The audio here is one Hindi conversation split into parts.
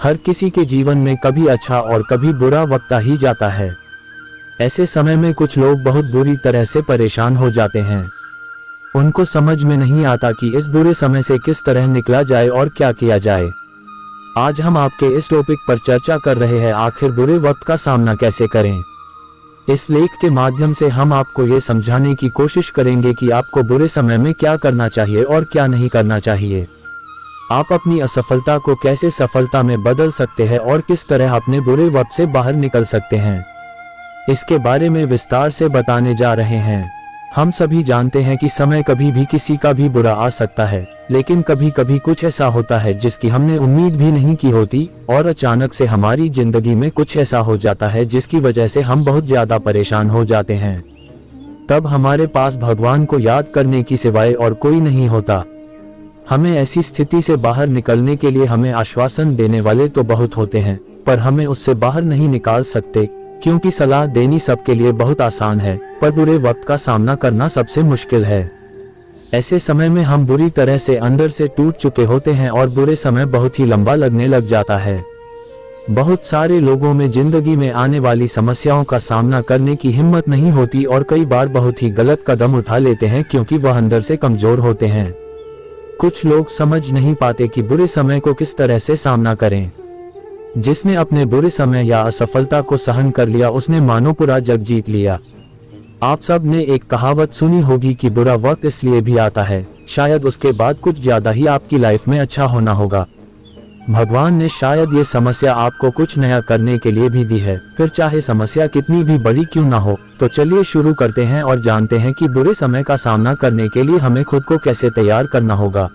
हर किसी के जीवन में कभी अच्छा और कभी बुरा वक्त आ ही जाता है। ऐसे समय में कुछ लोग बहुत बुरी तरह से परेशान हो जाते हैं। उनको समझ में नहीं आता कि इस बुरे समय से किस तरह निकला जाए और क्या किया जाए। आज हम आपके इस टॉपिक पर चर्चा कर रहे हैं, आखिर बुरे वक्त का सामना कैसे करें। इस लेख के माध्यम से हम आपको ये समझाने की कोशिश करेंगे कि आपको बुरे समय में क्या करना चाहिए और क्या नहीं करना चाहिए। आप अपनी असफलता को कैसे सफलता में बदल सकते हैं और किस तरह अपने बुरे वक्त से बाहर निकल सकते हैं, इसके बारे में विस्तार से बताने जा रहे हैं। हम सभी जानते हैं कि समय कभी भी किसी का भी बुरा आ सकता है, लेकिन कभी कभी कुछ ऐसा होता है जिसकी हमने उम्मीद भी नहीं की होती और अचानक से हमारी जिंदगी में कुछ ऐसा हो जाता है जिसकी वजह से हम बहुत ज्यादा परेशान हो जाते हैं। तब हमारे पास भगवान को याद करने की सिवाय और कोई नहीं होता। हमें ऐसी स्थिति से बाहर निकलने के लिए हमें आश्वासन देने वाले तो बहुत होते हैं, पर हमें उससे बाहर नहीं निकाल सकते, क्योंकि सलाह देनी सबके लिए बहुत आसान है, पर बुरे वक्त का सामना करना सबसे मुश्किल है। ऐसे समय में हम बुरी तरह से अंदर से टूट चुके होते हैं और बुरे समय बहुत ही लंबा लगने लग जाता है। बहुत सारे लोगों में जिंदगी में आने वाली समस्याओं का सामना करने की हिम्मत नहीं होती और कई बार बहुत ही गलत कदम उठा लेते हैं क्योंकि वह अंदर से कमजोर होते हैं। कुछ लोग समझ नहीं पाते कि बुरे समय को किस तरह से सामना करें। जिसने अपने बुरे समय या असफलता को सहन कर लिया उसने मानो पूरा जग जीत लिया। आप सब ने एक कहावत सुनी होगी कि बुरा वक्त इसलिए भी आता है, शायद उसके बाद कुछ ज्यादा ही आपकी लाइफ में अच्छा होना होगा। भगवान ने शायद ये समस्या आपको कुछ नया करने के लिए भी दी है, फिर चाहे समस्या कितनी भी बड़ी क्यों ना हो। तो चलिए शुरू करते हैं और जानते हैं कि बुरे समय का सामना करने के लिए हमें खुद को कैसे तैयार करना होगा।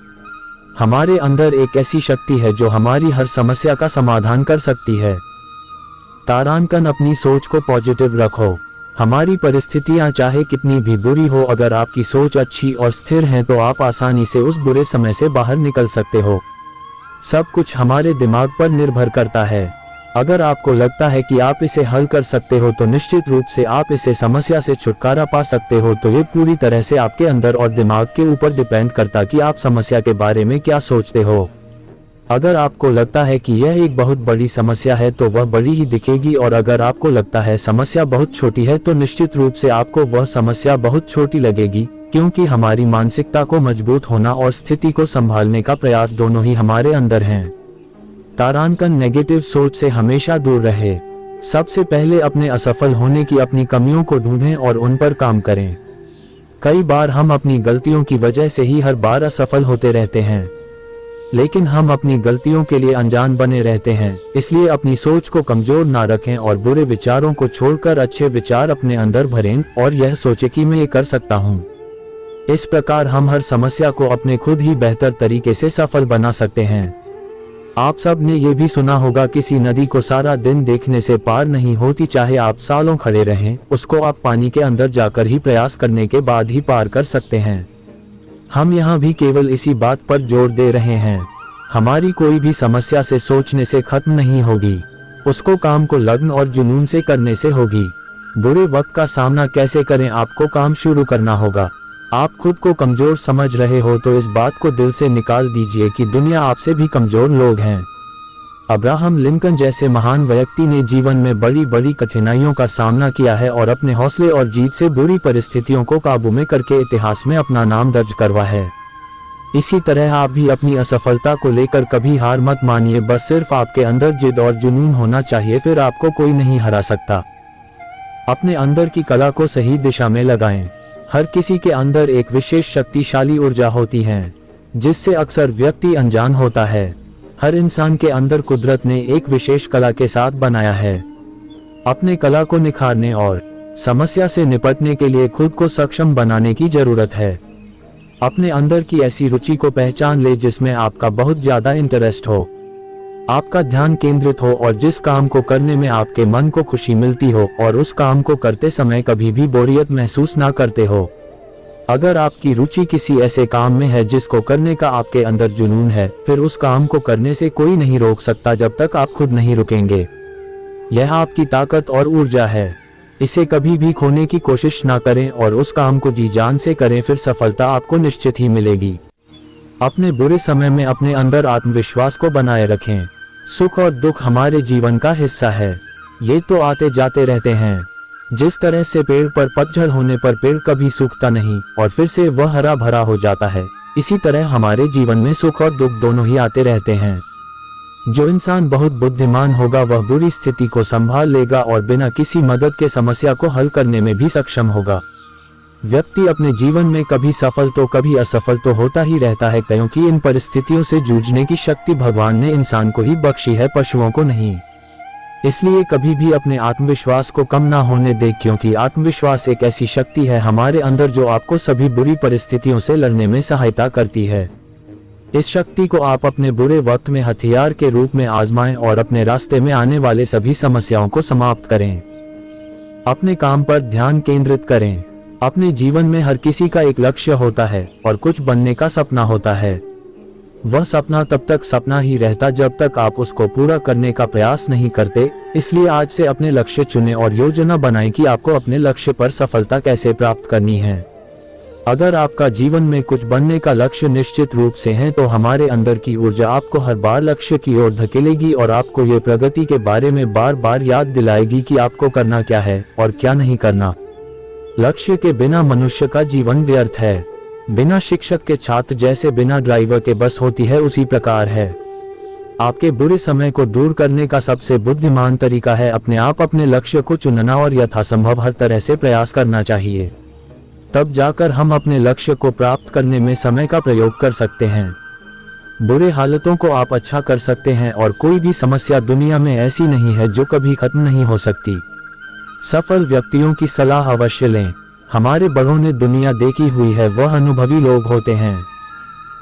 हमारे अंदर एक ऐसी शक्ति है जो हमारी हर समस्या का समाधान कर सकती है। तारांकन, अपनी सोच को पॉजिटिव रखो। हमारी परिस्थितियां चाहे कितनी भी बुरी हो, अगर आपकी सोच अच्छी और स्थिर है तो आप आसानी से उस बुरे समय से बाहर निकल सकते हो। सब कुछ हमारे दिमाग पर निर्भर करता है। अगर आपको लगता है कि आप इसे हल कर सकते हो तो निश्चित रूप से आप इसे समस्या से छुटकारा पा सकते हो। तो ये पूरी तरह से आपके अंदर और दिमाग के ऊपर डिपेंड करता कि आप समस्या के बारे में क्या सोचते हो। अगर आपको लगता है कि यह एक बहुत बड़ी समस्या है तो वह बड़ी ही दिखेगी, और अगर आपको लगता है समस्या बहुत छोटी है तो निश्चित रूप से आपको वह समस्या बहुत छोटी लगेगी, क्योंकि हमारी मानसिकता को मजबूत होना और स्थिति को संभालने का प्रयास दोनों ही हमारे अंदर हैं। तारांकन, नेगेटिव सोच से हमेशा दूर रहे। सबसे पहले अपने असफल होने की अपनी कमियों को ढूंढें और उन पर काम करें। कई बार हम अपनी गलतियों की वजह से ही हर बार असफल होते रहते हैं, लेकिन हम अपनी गलतियों के लिए अनजान बने रहते हैं। इसलिए अपनी सोच को कमजोर ना रखें और बुरे विचारों को छोड़कर अच्छे विचार अपने अंदर भरें और यह सोचें कि मैं ये कर सकता हूँ। इस प्रकार हम हर समस्या को अपने खुद ही बेहतर तरीके से सफल बना सकते हैं। आप सब ने यह भी सुना होगा, किसी नदी को सारा दिन देखने से पार नहीं होती, चाहे आप सालों खड़े रहें, उसको आप पानी के अंदर जाकर ही प्रयास करने के बाद ही पार कर सकते हैं। हम यहाँ भी केवल इसी बात पर जोर दे रहे हैं। हमारी कोई भी समस्या से सोचने से खत्म नहीं होगी, उसको काम को लगन और जुनून से करने से होगी। बुरे वक्त का सामना कैसे करें? आपको काम शुरू करना होगा। आप खुद को कमजोर समझ रहे हो तो इस बात को दिल से निकाल दीजिए कि दुनिया आपसे भी कमजोर लोग हैं। अब्राहम लिंकन जैसे महान व्यक्ति ने जीवन में बड़ी बड़ी कठिनाइयों का सामना किया है और अपने हौसले और जीत से बुरी परिस्थितियों को काबू में करके इतिहास में अपना नाम दर्ज करवा है। इसी तरह आप भी अपनी असफलता को लेकर कभी हार मत मानिए, बस सिर्फ आपके अंदर जिद और जुनून होना चाहिए, फिर आपको कोई नहीं हरा सकता। अपने अंदर की कला को सही दिशा में लगाएं। हर किसी के अंदर एक विशेष शक्तिशाली ऊर्जा होती है जिससे अक्सर व्यक्ति अनजान होता है। हर इंसान के अंदर कुदरत ने एक विशेष कला के साथ बनाया है। अपने कला को निखारने और समस्या से निपटने के लिए खुद को सक्षम बनाने की जरूरत है। अपने अंदर की ऐसी रुचि को पहचान ले जिसमें आपका बहुत ज्यादा इंटरेस्ट हो, आपका ध्यान केंद्रित हो और जिस काम को करने में आपके मन को खुशी मिलती हो और उस काम को करते समय कभी भी बोरियत महसूस ना करते हो। अगर आपकी रुचि किसी ऐसे काम में है जिसको करने का आपके अंदर जुनून है, फिर उस काम को करने से कोई नहीं रोक सकता जब तक आप खुद नहीं रुकेंगे। यह आपकी ताकत और ऊर्जा है, इसे कभी भी खोने की कोशिश ना करें और उस काम को जी जान से करें, फिर सफलता आपको निश्चित ही मिलेगी। अपने बुरे समय में अपने अंदर आत्मविश्वास को बनाए रखें। सुख और दुख हमारे जीवन का हिस्सा है, ये तो आते जाते रहते हैं। जिस तरह से पेड़ पर पतझड़ होने पर पेड़ कभी सूखता नहीं और फिर से वह हरा भरा हो जाता है, इसी तरह हमारे जीवन में सुख और दुख दोनों ही आते रहते हैं। जो इंसान बहुत बुद्धिमान होगा वह बुरी स्थिति को संभाल लेगा और बिना किसी मदद के समस्या को हल करने में भी सक्षम होगा। व्यक्ति अपने जीवन में कभी सफल तो कभी असफल तो होता ही रहता है, क्योंकि इन परिस्थितियों से जूझने की शक्ति भगवान ने इंसान को ही बख्शी है, पशुओं को नहीं। इसलिए कभी भी अपने आत्मविश्वास को कम ना होने दे, क्योंकि आत्मविश्वास एक ऐसी शक्ति है हमारे अंदर जो आपको सभी बुरी परिस्थितियों से लड़ने में सहायता करती है। इस शक्ति को आप अपने बुरे वक्त में हथियार के रूप में आजमाएं और अपने रास्ते में आने वाले सभी समस्याओं को समाप्त करें। अपने काम पर ध्यान केंद्रित करें। अपने जीवन में हर किसी का एक लक्ष्य होता है और कुछ बनने का सपना होता है। वह सपना तब तक सपना ही रहता जब तक आप उसको पूरा करने का प्रयास नहीं करते। इसलिए आज से अपने लक्ष्य चुनें और योजना बनाएं कि आपको अपने लक्ष्य पर सफलता कैसे प्राप्त करनी है। अगर आपका जीवन में कुछ बनने का लक्ष्य निश्चित रूप से है तो हमारे अंदर की ऊर्जा आपको हर बार लक्ष्य की ओर धकेलेगी और आपको ये प्रगति के बारे में बार बार याद दिलाएगी कि आपको करना क्या है और क्या नहीं करना। लक्ष्य के बिना मनुष्य का जीवन व्यर्थ है। बिना शिक्षक के छात्र जैसे बिना ड्राइवर के बस होती है, उसी प्रकार है। आपके बुरे समय को दूर करने का सबसे बुद्धिमान तरीका है अपने आप अपने लक्ष्य को चुनना और यथासंभव हर तरह से प्रयास करना चाहिए। तब जाकर हम अपने लक्ष्य को प्राप्त करने में समय का प्रयोग कर सकते हैं। बुरे हालतों को आप अच्छा कर सकते हैं और कोई भी समस्या दुनिया में ऐसी नहीं है जो कभी खत्म नहीं हो सकती। सफल व्यक्तियों की सलाह अवश्य लें। हमारे बड़ों ने दुनिया देखी हुई है, वह अनुभवी लोग होते हैं।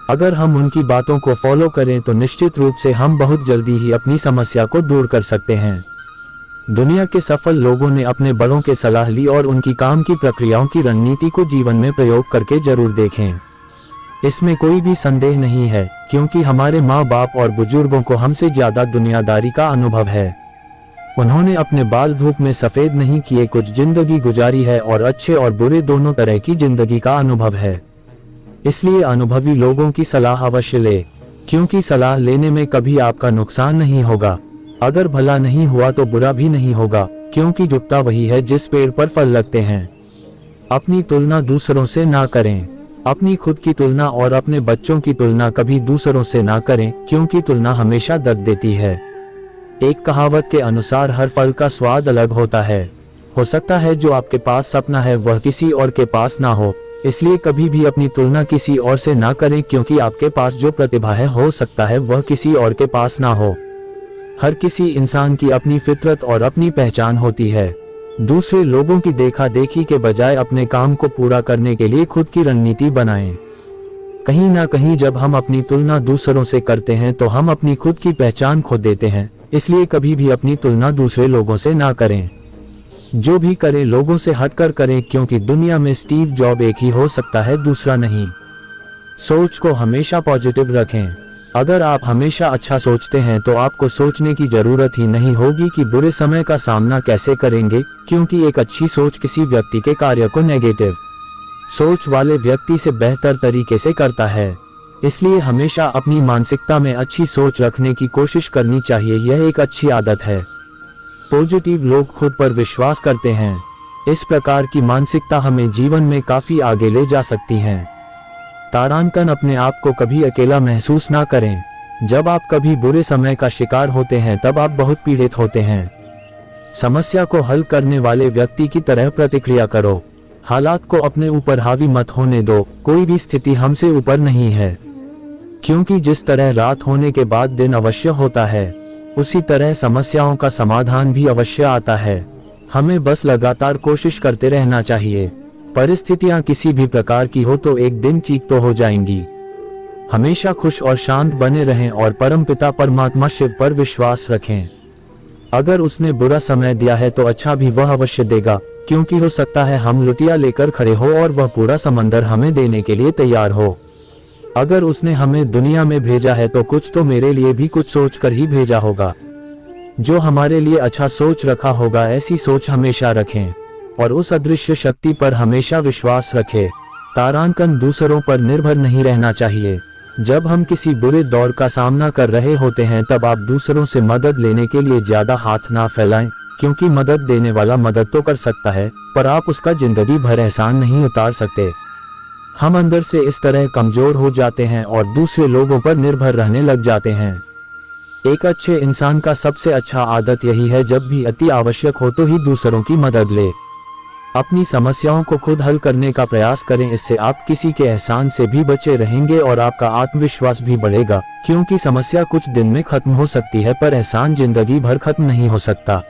अगर हम उनकी बातों को फॉलो करें तो निश्चित रूप से हम बहुत जल्दी ही अपनी समस्या को दूर कर सकते हैं। दुनिया के सफल लोगों ने अपने बड़ों के सलाह ली और उनकी काम की प्रक्रियाओं की रणनीति को जीवन में प्रयोग करके जरूर देखें। इसमें कोई भी संदेह नहीं है, क्योंकि हमारे माँ बाप और बुजुर्गों को हमसे ज्यादा दुनियादारी का अनुभव है। उन्होंने अपने बाल धूप में सफेद नहीं किए, कुछ जिंदगी गुजारी है और अच्छे और बुरे दोनों तरह की जिंदगी का अनुभव है। इसलिए अनुभवी लोगों की सलाह अवश्य ले, क्योंकि सलाह लेने में कभी आपका नुकसान नहीं होगा। अगर भला नहीं हुआ तो बुरा भी नहीं होगा, क्योंकि झुकता वही है जिस पेड़ पर फल लगते हैं। अपनी तुलना दूसरों से ना करें। अपनी खुद की तुलना और अपने बच्चों की तुलना कभी दूसरों से ना करें, क्योंकि तुलना हमेशा दर्द देती है। एक कहावत के अनुसार हर फल का स्वाद अलग होता है। हो सकता है जो आपके पास सपना है वह किसी और के पास ना हो, इसलिए कभी भी अपनी तुलना किसी और से ना करें, क्योंकि आपके पास जो प्रतिभा है हो सकता है वह किसी और के पास ना हो। हर किसी इंसान की अपनी फितरत और अपनी पहचान होती है। दूसरे लोगों की देखा देखी के बजाय अपने काम को पूरा करने के लिए खुद की रणनीति बनाएं। कहीं ना कहीं जब हम अपनी तुलना दूसरों से करते हैं तो हम अपनी खुद की पहचान खो देते हैं। इसलिए कभी भी अपनी तुलना दूसरे लोगों से ना करें। जो भी करें लोगों से हटकर करें, क्योंकि दुनिया में स्टीव जॉब एक ही हो सकता है, दूसरा नहीं। सोच को हमेशा पॉजिटिव रखें। अगर आप हमेशा अच्छा सोचते हैं तो आपको सोचने की जरूरत ही नहीं होगी कि बुरे समय का सामना कैसे करेंगे, क्योंकि एक अच्छी सोच किसी व्यक्ति के कार्य को नेगेटिव सोच वाले व्यक्ति से बेहतर तरीके से करता है। इसलिए हमेशा अपनी मानसिकता में अच्छी सोच रखने की कोशिश करनी चाहिए, यह एक अच्छी आदत है। पॉजिटिव लोग खुद पर विश्वास करते हैं। इस प्रकार की मानसिकता हमें जीवन में काफी आगे ले जा सकती है। तारांकन, अपने आप को कभी अकेला महसूस ना करें। जब आप कभी बुरे समय का शिकार होते हैं तब आप बहुत पीड़ित होते हैं। समस्या को हल करने वाले व्यक्ति की तरह प्रतिक्रिया करो। हालात को अपने ऊपर हावी मत होने दो। कोई भी स्थिति हमसे ऊपर नहीं है, क्योंकि जिस तरह रात होने के बाद दिन अवश्य होता है, उसी तरह समस्याओं का समाधान भी अवश्य आता है। हमें बस लगातार कोशिश करते रहना चाहिए। परिस्थितियां किसी भी प्रकार की हो तो एक दिन ठीक तो हो जाएंगी। हमेशा खुश और शांत बने रहें और परमपिता परमात्मा शिव पर विश्वास रखें। अगर उसने बुरा समय दिया है तो अच्छा भी वह अवश्य देगा, क्योंकि हो सकता है हम लुटिया लेकर खड़े हो और वह पूरा समंदर हमें देने के लिए तैयार हो। अगर उसने हमें दुनिया में भेजा है तो कुछ तो मेरे लिए भी कुछ सोच कर ही भेजा होगा। जो हमारे लिए अच्छा सोच रखा होगा, ऐसी सोच हमेशा रखें और उस अदृश्य शक्ति पर हमेशा विश्वास रखें। तारांकन, दूसरों पर निर्भर नहीं रहना चाहिए। जब हम किसी बुरे दौर का सामना कर रहे होते हैं तब आप दूसरों से मदद लेने के लिए ज्यादा हाथ ना फैलाएं, क्योंकि मदद देने वाला मदद तो कर सकता है पर आप उसका जिंदगी भर एहसान नहीं उतार सकते। हम अंदर से इस तरह कमजोर हो जाते हैं और दूसरे लोगों पर निर्भर रहने लग जाते हैं। एक अच्छे इंसान का सबसे अच्छा आदत यही है, जब भी अति आवश्यक हो तो ही दूसरों की मदद ले। अपनी समस्याओं को खुद हल करने का प्रयास करें, इससे आप किसी के एहसान से भी बचे रहेंगे और आपका आत्मविश्वास भी बढ़ेगा, क्योंकि समस्या कुछ दिन में खत्म हो सकती है पर एहसान जिंदगी भर खत्म नहीं हो सकता।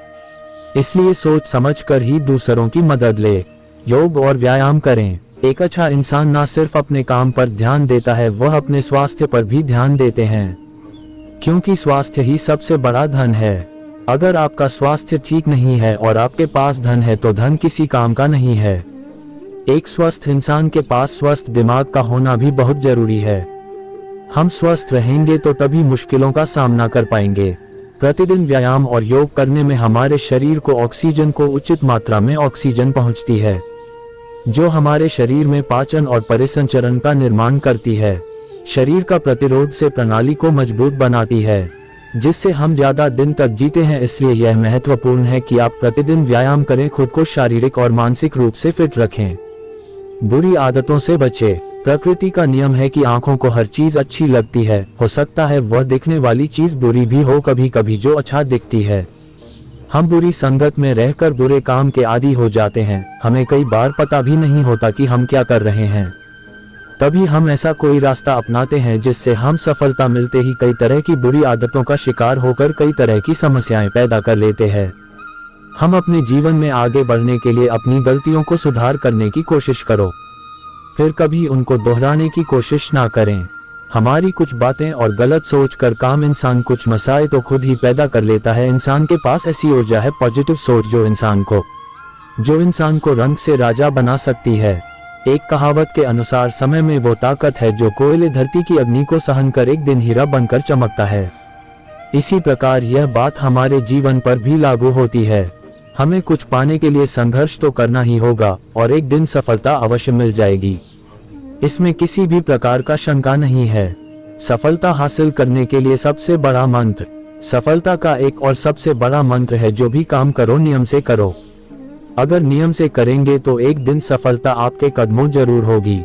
इसलिए सोच समझ कर ही दूसरों की मदद ले। योग और व्यायाम करें। एक अच्छा इंसान ना सिर्फ अपने काम पर ध्यान देता है, वह अपने स्वास्थ्य पर भी ध्यान देते हैं, क्योंकि स्वास्थ्य ही सबसे बड़ा धन है। अगर आपका स्वास्थ्य ठीक नहीं है और आपके पास धन है तो धन किसी काम का नहीं है। एक स्वस्थ इंसान के पास स्वस्थ दिमाग का होना भी बहुत जरूरी है। हम स्वस्थ रहेंगे तो तभी मुश्किलों का सामना कर पाएंगे। प्रतिदिन व्यायाम और योग करने में हमारे शरीर को ऑक्सीजन को उचित मात्रा में ऑक्सीजन पहुंचती है, जो हमारे शरीर में पाचन और परिसंचरण का निर्माण करती है। शरीर का प्रतिरोध से प्रणाली को मजबूत बनाती है, जिससे हम ज्यादा दिन तक जीते हैं। इसलिए यह महत्वपूर्ण है कि आप प्रतिदिन व्यायाम करें, खुद को शारीरिक और मानसिक रूप से फिट रखें। बुरी आदतों से बचें। प्रकृति का नियम है कि आंखों को हर चीज अच्छी लगती है, हो सकता है वह दिखने वाली चीज बुरी भी हो, कभी कभी जो अच्छा दिखती है। हम बुरी संगत में रहकर बुरे काम के आदी हो जाते हैं, हमें कई बार पता भी नहीं होता कि हम क्या कर रहे हैं। तभी हम ऐसा कोई रास्ता अपनाते हैं जिससे हम सफलता मिलते ही कई तरह की बुरी आदतों का शिकार होकर कई तरह की समस्याएं पैदा कर लेते हैं। हम अपने जीवन में आगे बढ़ने के लिए अपनी गलतियों को सुधार करने की कोशिश करो, फिर कभी उनको दोहराने की कोशिश ना करें। हमारी कुछ बातें और गलत सोच कर काम इंसान कुछ मसाए तो खुद ही पैदा कर लेता है। इंसान के पास ऐसी ऊर्जा है, पॉजिटिव सोच, जो इंसान को रंग से राजा बना सकती है। एक कहावत के अनुसार समय में वो ताकत है जो कोयले धरती की अग्नि को सहन कर एक दिन हीरा बनकर चमकता है। इसी प्रकार यह बात हमारे जीवन पर भी लागू होती है। हमें कुछ पाने के लिए संघर्ष तो करना ही होगा और एक दिन सफलता अवश्य मिल जाएगी, इसमें किसी भी प्रकार का शंका नहीं है। सफलता हासिल करने के लिए सबसे बड़ा मंत्र, सफलता का एक और सबसे बड़ा मंत्र है, जो भी काम करो नियम से करो। अगर नियम से करेंगे तो एक दिन सफलता आपके कदमों जरूर होगी।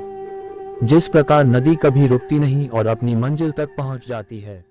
जिस प्रकार नदी कभी रुकती नहीं और अपनी मंजिल तक पहुंच जाती है,